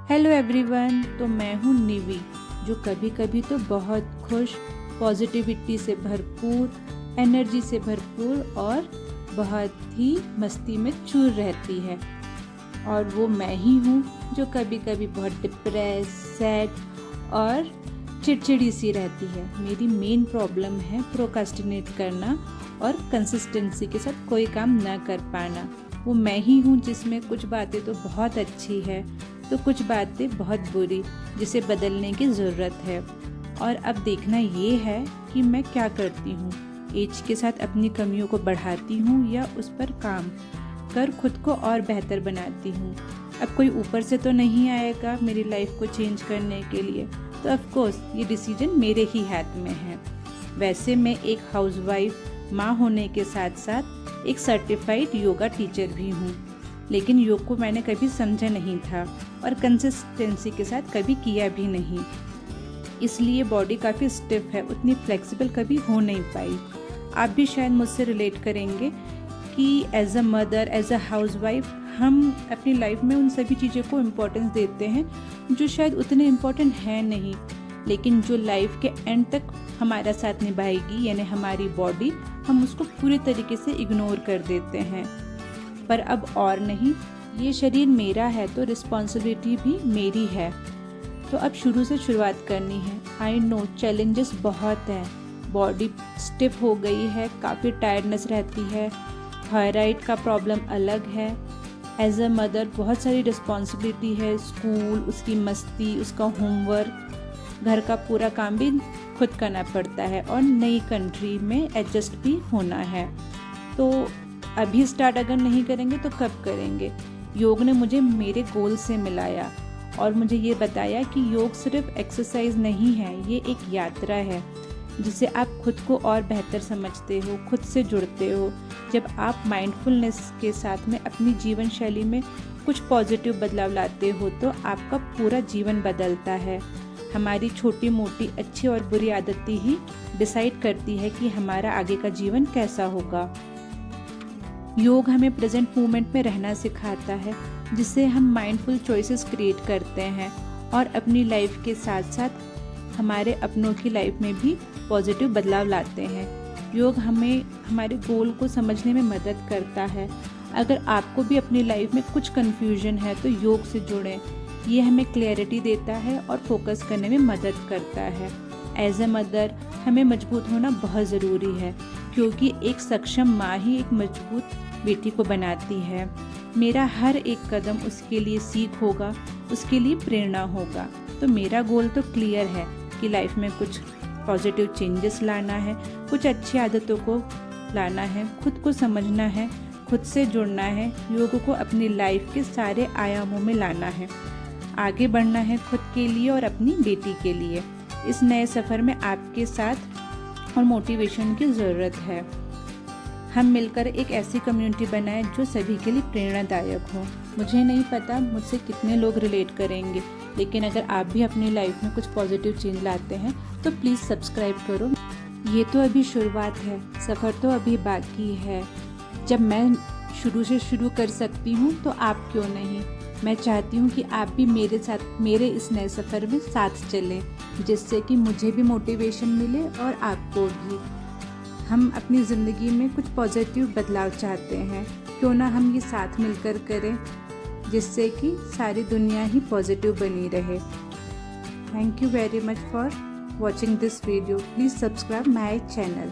Hello everyone. तो मैं हूँ निवी, जो कभी कभी तो बहुत खुश, पॉजिटिविटी से भरपूर, एनर्जी से भरपूर और बहुत ही मस्ती में चूर रहती है। और वो मैं ही हूँ जो कभी कभी बहुत डिप्रेस, सैड और चिड़चिड़ी सी रहती है। मेरी मेन प्रॉब्लम है प्रोक्रास्टिनेट करना और कंसिस्टेंसी के साथ कोई काम न कर पाना। वो मैं ही हूँ जिसमें कुछ बातें तो बहुत अच्छी है तो कुछ बातें बहुत बुरी, जिसे बदलने की ज़रूरत है। और अब देखना ये है कि मैं क्या करती हूँ। एज के साथ अपनी कमियों को बढ़ाती हूँ या उस पर काम कर खुद को और बेहतर बनाती हूँ। अब कोई ऊपर से तो नहीं आएगा मेरी लाइफ को चेंज करने के लिए, तो ऑफ कोर्स ये डिसीजन मेरे ही हाथ में है। वैसे मैं एक हाउसवाइफ, माँ होने के साथ साथ एक सर्टिफाइड योगा टीचर भी हूँ, लेकिन योग को मैंने कभी समझा नहीं था और कंसिस्टेंसी के साथ कभी किया भी नहीं। इसलिए बॉडी काफ़ी स्टिफ है, उतनी फ्लेक्सिबल कभी हो नहीं पाई। आप भी शायद मुझसे रिलेट करेंगे कि as a mother, as a housewife हम अपनी लाइफ में उन सभी चीज़ों को इम्पोर्टेंस देते हैं जो शायद उतने इम्पोर्टेंट हैं नहीं, लेकिन जो लाइफ के एंड तक हमारा साथ निभाएगी, यानी हमारी बॉडी, हम उसको पूरे तरीके से इग्नोर कर देते हैं। पर अब और नहीं, ये शरीर मेरा है तो रिस्पॉन्सिबिलिटी भी मेरी है। तो अब शुरू से शुरुआत करनी है। आई नो चैलेंजेस बहुत हैं, बॉडी स्टिफ हो गई है, काफ़ी टायर्डनेस रहती है, थायराइड का प्रॉब्लम अलग है। एज अ मदर बहुत सारी रिस्पॉन्सिबिलिटी है, स्कूल, उसकी मस्ती, उसका होमवर्क, घर का पूरा काम भी खुद करना पड़ता है और नई कंट्री में एडजस्ट भी होना है। तो अभी स्टार्ट अगर नहीं करेंगे तो कब करेंगे। योग ने मुझे मेरे गोल से मिलाया और मुझे ये बताया कि योग सिर्फ एक्सरसाइज नहीं है, ये एक यात्रा है जिसे आप खुद को और बेहतर समझते हो, खुद से जुड़ते हो। जब आप माइंडफुलनेस के साथ में अपनी जीवन शैली में कुछ पॉजिटिव बदलाव लाते हो तो आपका पूरा जीवन बदलता है। हमारी छोटी मोटी अच्छी और बुरी आदतें ही डिसाइड करती है कि हमारा आगे का जीवन कैसा होगा। योग हमें प्रेजेंट मोमेंट में रहना सिखाता है, जिससे हम माइंडफुल चॉइसेस क्रिएट करते हैं और अपनी लाइफ के साथ साथ हमारे अपनों की लाइफ में भी पॉजिटिव बदलाव लाते हैं। योग हमें हमारे गोल को समझने में मदद करता है। अगर आपको भी अपनी लाइफ में कुछ कन्फ्यूजन है तो योग से जुड़ें। ये हमें क्लैरिटी देता है और फोकस करने में मदद करता है। एज अ मदर हमें मजबूत होना बहुत ज़रूरी है, क्योंकि एक सक्षम माँ ही एक मजबूत बेटी को बनाती है। मेरा हर एक कदम उसके लिए सीख होगा, उसके लिए प्रेरणा होगा। तो मेरा गोल तो क्लियर है कि लाइफ में कुछ पॉजिटिव चेंजेस लाना है, कुछ अच्छी आदतों को लाना है, खुद को समझना है, खुद से जुड़ना है, योग को अपनी लाइफ के सारे आयामों में लाना है, आगे बढ़ना है खुद के लिए और अपनी बेटी के लिए। इस नए सफ़र में आपके साथ और मोटिवेशन की ज़रूरत है। हम मिलकर एक ऐसी कम्युनिटी बनाएं जो सभी के लिए प्रेरणादायक हो। मुझे नहीं पता मुझसे कितने लोग रिलेट करेंगे, लेकिन अगर आप भी अपनी लाइफ में कुछ पॉजिटिव चेंज लाते हैं तो प्लीज़ सब्सक्राइब करो। ये तो अभी शुरुआत है, सफ़र तो अभी बाकी है। जब मैं शुरू से शुरू कर सकती हूँ तो आप क्यों नहीं। मैं चाहती हूँ कि आप भी मेरे साथ मेरे इस नए सफ़र में साथ चलें, जिससे कि मुझे भी मोटिवेशन मिले और आपको भी। हम अपनी ज़िंदगी में कुछ पॉजिटिव बदलाव चाहते हैं, क्यों ना हम ये साथ मिलकर करें, जिससे कि सारी दुनिया ही पॉजिटिव बनी रहे। Thank you very much for watching this video. Please subscribe my channel.